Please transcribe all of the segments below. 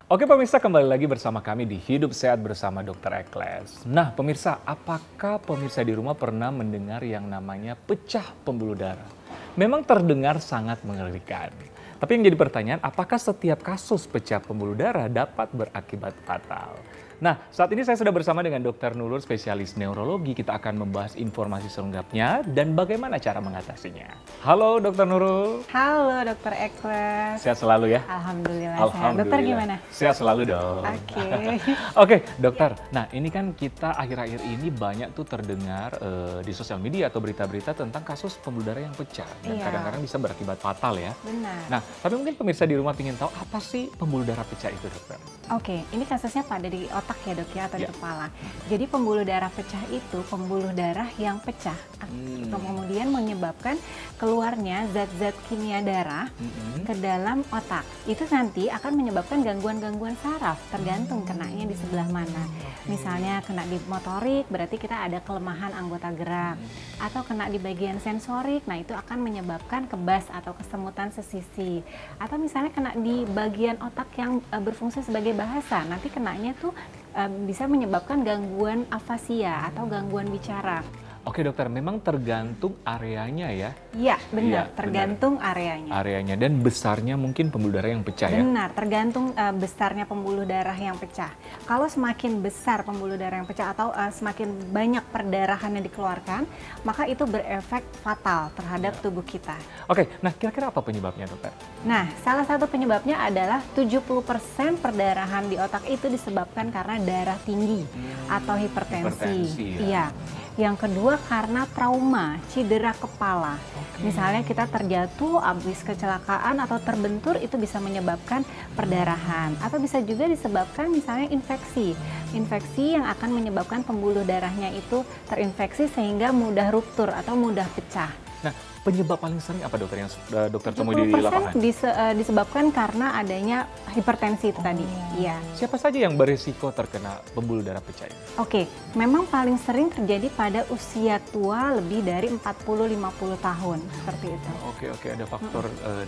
Oke pemirsa, kembali lagi bersama kami di Hidup Sehat bersama Dr. Ekles. Nah pemirsa, apakah pemirsa di rumah pernah mendengar yang namanya pecah pembuluh darah? Memang terdengar sangat mengerikan. Tapi yang jadi pertanyaan, apakah setiap kasus pecah pembuluh darah dapat berakibat fatal? Nah, saat ini saya sudah bersama dengan Dr. Nurul, spesialis neurologi. Kita akan membahas informasi selengkapnya dan bagaimana cara mengatasinya. Halo Dr. Nurul. Halo Dr. Ekles. Sehat selalu ya? Alhamdulillah. Alhamdulillah. Dokter gimana? Sehat selalu dong. Oke. Oke, dokter. Nah, ini kan kita akhir-akhir ini banyak tuh terdengar di sosial media atau berita-berita tentang kasus pembuluh darah yang pecah. Dan kadang-kadang bisa berakibat fatal ya. Benar. Nah, tapi mungkin pemirsa di rumah ingin tahu apa sih pembuluh darah pecah itu, dokter? Oke, ini kasusnya pada di otak ya dok ya, atau di kepala. Jadi pembuluh darah pecah itu pembuluh darah yang pecah. Kemudian menyebabkan keluarnya zat-zat kimia darah ke dalam otak. Itu nanti akan menyebabkan gangguan-gangguan saraf, tergantung kenanya di sebelah mana. Misalnya kena di motorik, berarti kita ada kelemahan anggota gerak. Atau kena di bagian sensorik, nah itu akan menyebabkan kebas atau kesemutan sesisi. Atau misalnya kena di bagian otak yang berfungsi sebagai bahasa, nanti kenanya tuh bisa menyebabkan gangguan afasia atau gangguan bicara. Oke dokter, memang tergantung areanya ya? Iya benar, Iya, tergantung areanya. Areanya dan besarnya mungkin pembuluh darah yang pecah ya? Benar, tergantung besarnya pembuluh darah yang pecah. Kalau semakin besar pembuluh darah yang pecah atau semakin banyak perdarahan yang dikeluarkan, maka itu berefek fatal terhadap tubuh kita. Oke, nah kira-kira apa penyebabnya dokter? Nah, salah satu penyebabnya adalah 70% perdarahan di otak itu disebabkan karena darah tinggi atau hipertensi. Ya? Iya. Yang kedua karena trauma, cedera kepala. Misalnya kita terjatuh, habis kecelakaan atau terbentur, itu bisa menyebabkan perdarahan. Atau bisa juga disebabkan misalnya infeksi. Infeksi yang akan menyebabkan pembuluh darahnya itu terinfeksi sehingga mudah ruptur atau mudah pecah. Nah, penyebab paling sering apa dokter yang dokter temui di lapangan? Disebabkan karena adanya hipertensi itu tadi. Iya. Siapa saja yang berisiko terkena pembuluh darah pecah ini? Oke, memang paling sering terjadi pada usia tua lebih dari 40-50 tahun, seperti itu. Oke, ada faktor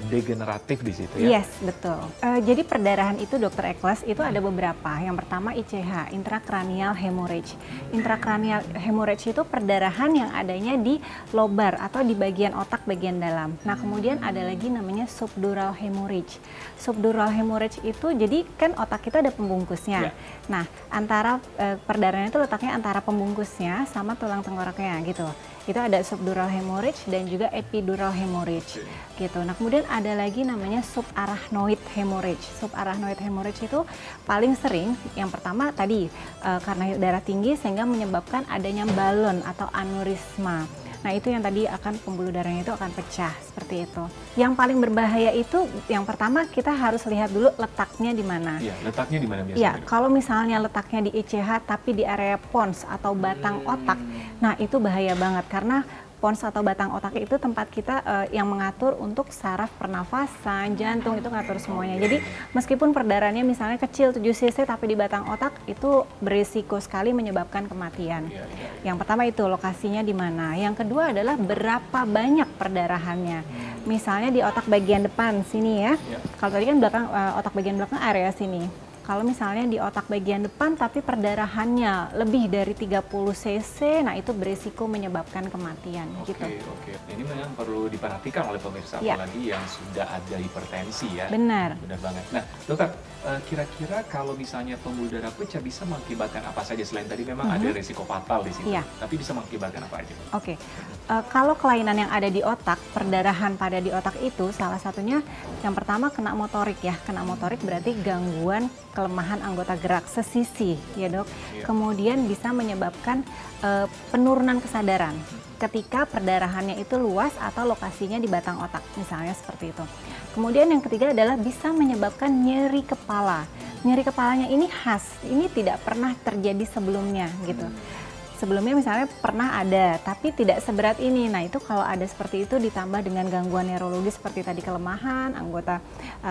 degeneratif di situ ya? Yes, betul. Jadi perdarahan itu Dr. Ekles itu ada beberapa. Yang pertama ICH, intracranial hemorrhage. Intracranial hemorrhage itu perdarahan yang adanya di lobar atau di bagian otak bagian dalam. Nah, kemudian ada lagi namanya subdural hemorrhage. Subdural hemorrhage itu jadi kan otak kita ada pembungkusnya. Nah, antara perdarahan itu letaknya antara pembungkusnya sama tulang tengkoraknya gitu. Itu ada subdural hemorrhage dan juga epidural hemorrhage gitu. Nah, kemudian ada lagi namanya subarachnoid hemorrhage. Subarachnoid hemorrhage itu paling sering yang pertama tadi karena darah tinggi sehingga menyebabkan adanya balon atau aneurisma. Nah, itu yang tadi akan pembuluh darahnya itu akan pecah seperti itu. Yang paling berbahaya itu yang pertama kita harus lihat dulu letaknya di mana. Iya, letaknya di mana biasanya? Iya, kalau misalnya letaknya di ICH tapi di area pons atau batang otak, nah itu bahaya banget karena pons atau batang otak itu tempat kita yang mengatur untuk saraf pernafasan, jantung itu ngatur semuanya. Jadi meskipun perdarahannya misalnya kecil 7 cc tapi di batang otak itu berisiko sekali menyebabkan kematian. Yang pertama itu lokasinya di mana. Yang kedua adalah berapa banyak perdarahannya. Misalnya di otak bagian depan sini ya. Kalau tadi kan belakang otak bagian belakang area sini. Kalau misalnya di otak bagian depan tapi perdarahannya lebih dari 30 cc, nah itu berisiko menyebabkan kematian gitu. Oke. Ini memang perlu diperhatikan oleh pemirsa, apalagi yang sudah ada hipertensi ya. Benar. Benar banget. Nah, dokter, kira-kira kalau misalnya pembuluh darah pecah bisa mengakibatkan apa saja selain tadi memang ada risiko fatal di situ, tapi bisa mengakibatkan apa aja? Oke. Kalau kelainan yang ada di otak, perdarahan pada di otak itu salah satunya yang pertama kena motorik ya. Kena motorik berarti gangguan kelemahan anggota gerak sesisi ya dok. Kemudian bisa menyebabkan penurunan kesadaran ketika perdarahannya itu luas atau lokasinya di batang otak misalnya seperti itu. Kemudian yang ketiga adalah bisa menyebabkan nyeri kepala. Nyeri kepalanya ini khas, ini tidak pernah terjadi sebelumnya gitu. sebelumnya misalnya pernah ada, tapi tidak seberat ini. Nah itu kalau ada seperti itu ditambah dengan gangguan neurologis seperti tadi kelemahan anggota,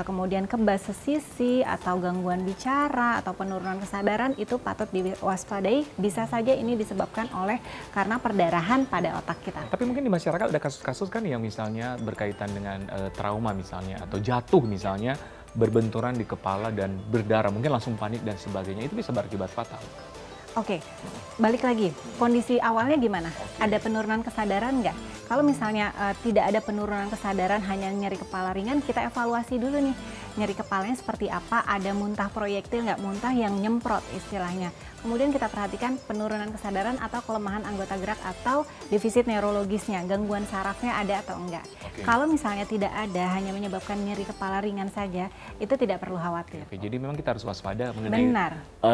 kemudian kebas sesisi atau gangguan bicara atau penurunan kesadaran, itu patut diwaspadai. Bisa saja ini disebabkan oleh karena perdarahan pada otak kita. Tapi mungkin di masyarakat ada kasus-kasus kan yang misalnya berkaitan dengan trauma misalnya atau jatuh misalnya, berbenturan di kepala dan berdarah, mungkin langsung panik dan sebagainya, itu bisa berakibat fatal. Oke, balik lagi, kondisi awalnya gimana? Ada penurunan kesadaran nggak? Kalau misalnya tidak ada penurunan kesadaran, hanya nyeri kepala ringan, kita evaluasi dulu nih, nyeri kepalanya seperti apa, ada muntah proyektil nggak, muntah yang nyemprot istilahnya. Kemudian kita perhatikan penurunan kesadaran atau kelemahan anggota gerak atau defisit neurologisnya, gangguan sarafnya ada atau enggak. Kalau misalnya tidak ada, hanya menyebabkan nyeri kepala ringan saja, itu tidak perlu khawatir. Oke, jadi memang kita harus waspada mengenai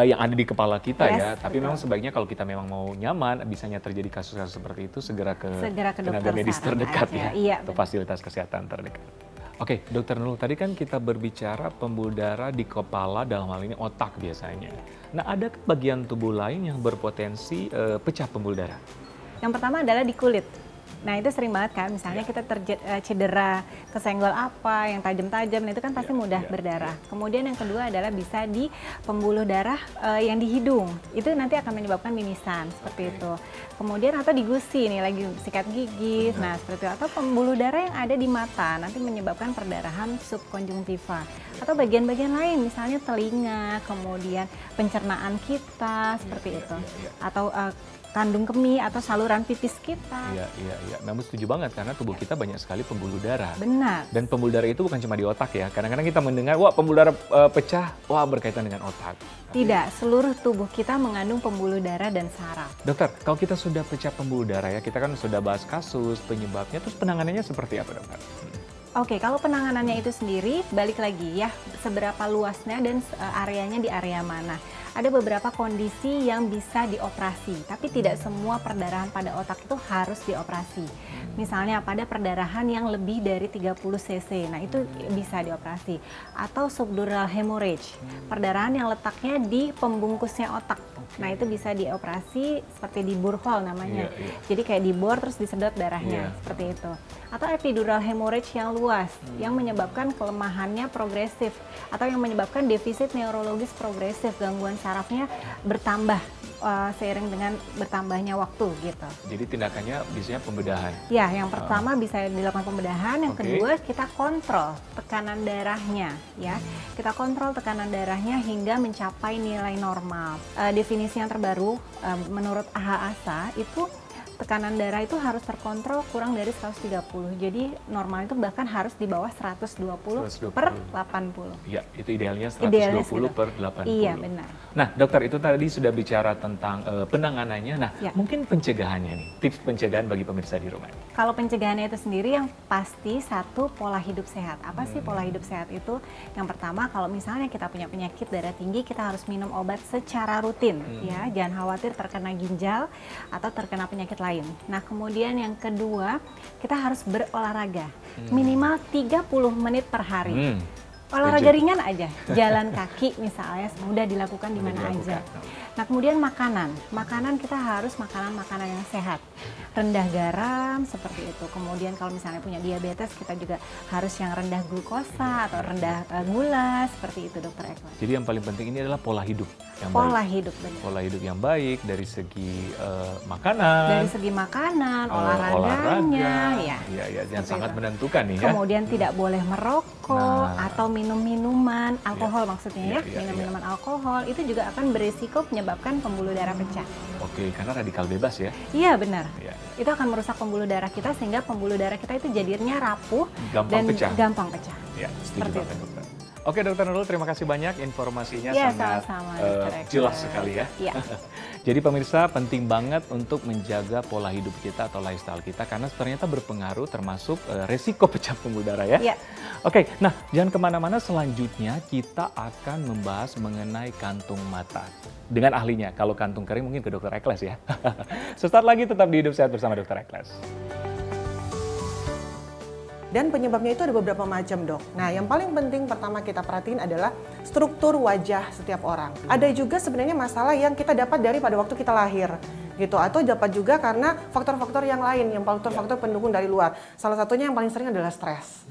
yang ada di kepala kita ya. Tapi memang sebaiknya kalau kita memang mau nyaman, bisanya terjadi kasus-kasus seperti itu, segera ke tenaga medis terdekat ya, iya, atau fasilitas kesehatan terdekat. Oke, Dokter Nurul, tadi kan kita berbicara pembuluh darah di kepala, dalam hal ini otak biasanya. Nah, ada bagian tubuh lain yang berpotensi pecah pembuluh darah? Yang pertama adalah di kulit. Nah itu sering banget kan, misalnya kita cedera, kesenggol apa yang tajam-tajam, itu kan pasti mudah berdarah. Kemudian yang kedua adalah bisa di pembuluh darah yang di hidung, itu nanti akan menyebabkan mimisan seperti itu. Kemudian atau di gusi nih, lagi sikat gigi, nah seperti itu. Atau pembuluh darah yang ada di mata, nanti menyebabkan perdarahan subkonjungtiva. Atau bagian-bagian lain, misalnya telinga, kemudian pencernaan kita, seperti itu. Atau kandung kemih atau saluran pipis kita. Iya. Memang setuju banget karena tubuh kita banyak sekali pembuluh darah. Benar. Dan pembuluh darah itu bukan cuma di otak ya. Kadang-kadang kita mendengar, wah pembuluh darah pecah, wah berkaitan dengan otak. Tidak, seluruh tubuh kita mengandung pembuluh darah dan saraf. Dokter, kalau kita sudah pecah pembuluh darah ya, kita kan sudah bahas kasus, penyebabnya, terus penanganannya seperti apa, dokter? Oke, kalau penanganannya itu sendiri, balik lagi ya, seberapa luasnya dan areanya di area mana. Ada beberapa kondisi yang bisa dioperasi, tapi tidak semua perdarahan pada otak itu harus dioperasi. Misalnya pada perdarahan yang lebih dari 30 cc, nah itu bisa dioperasi. Atau subdural hemorrhage, perdarahan yang letaknya di pembungkusnya otak. Nah itu bisa dioperasi seperti di burhole namanya. Jadi kayak dibor terus disedot darahnya, seperti itu. Atau epidural hemorrhage yang luas, yang menyebabkan kelemahannya progresif, atau yang menyebabkan defisit neurologis progresif, gangguan sarafnya bertambah seiring dengan bertambahnya waktu gitu. Jadi tindakannya biasanya pembedahan? Ya, yang pertama bisa dilakukan pembedahan, yang kedua kita kontrol tekanan darahnya ya. Kita kontrol tekanan darahnya hingga mencapai nilai normal. Definisi yang terbaru menurut AHASA itu tekanan darah itu harus terkontrol kurang dari 130. Jadi normal itu bahkan harus di bawah 120 per 80. Iya, itu idealnya 120 per 80. Iya, benar. Nah, dokter itu tadi sudah bicara tentang penanganannya. Nah, mungkin pencegahannya nih, tips pencegahan bagi pemirsa di rumah. Kalau pencegahannya itu sendiri yang pasti satu, pola hidup sehat. Apa sih pola hidup sehat itu? Yang pertama, kalau misalnya kita punya penyakit darah tinggi, kita harus minum obat secara rutin ya. Jangan khawatir terkena ginjal atau terkena penyakit lain. Nah, kemudian yang kedua, kita harus berolahraga. Minimal 30 menit per hari. Olahraga ringan aja, jalan kaki misalnya, mudah dilakukan di mana aja. Nah, kemudian makanan kita harus makanan yang sehat, rendah garam seperti itu. Kemudian kalau misalnya punya diabetes, kita juga harus yang rendah glukosa atau rendah gula seperti itu, Dokter Eko. Jadi yang paling penting ini adalah pola hidup yang baik. Pola hidup yang baik dari segi makanan. Dari segi makanan, olahraganya, yang sangat menentukan nih ya. Kemudian tidak boleh merokok atau minum minuman alkohol maksudnya minum-minuman alkohol itu juga akan berisiko menyebabkan pembuluh darah pecah. Oke, karena radikal bebas ya. Iya benar. Itu akan merusak pembuluh darah kita sehingga pembuluh darah kita itu jadinya rapuh dan gampang pecah. Ya, setuju banget, dokter. Oke, Dokter Nurul, terima kasih banyak informasinya sangat jelas sekali ya. Jadi pemirsa, penting banget untuk menjaga pola hidup kita atau lifestyle kita karena ternyata berpengaruh termasuk resiko pecah pembuluh darah ya. Oke, nah jangan kemana-mana, selanjutnya kita akan membahas mengenai kantung mata. Dengan ahlinya, kalau kantung kering mungkin ke Dokter Ekles ya. Sesaat lagi tetap di Hidup Sehat bersama Dokter Ekles. Dan penyebabnya itu ada beberapa macam, Dok. Nah, yang paling penting pertama kita perhatiin adalah struktur wajah setiap orang. Ada juga sebenarnya masalah yang kita dapat dari pada waktu kita lahir gitu, atau dapat juga karena faktor-faktor yang lain, yang faktor-faktor pendukung dari luar. Salah satunya yang paling sering adalah stres.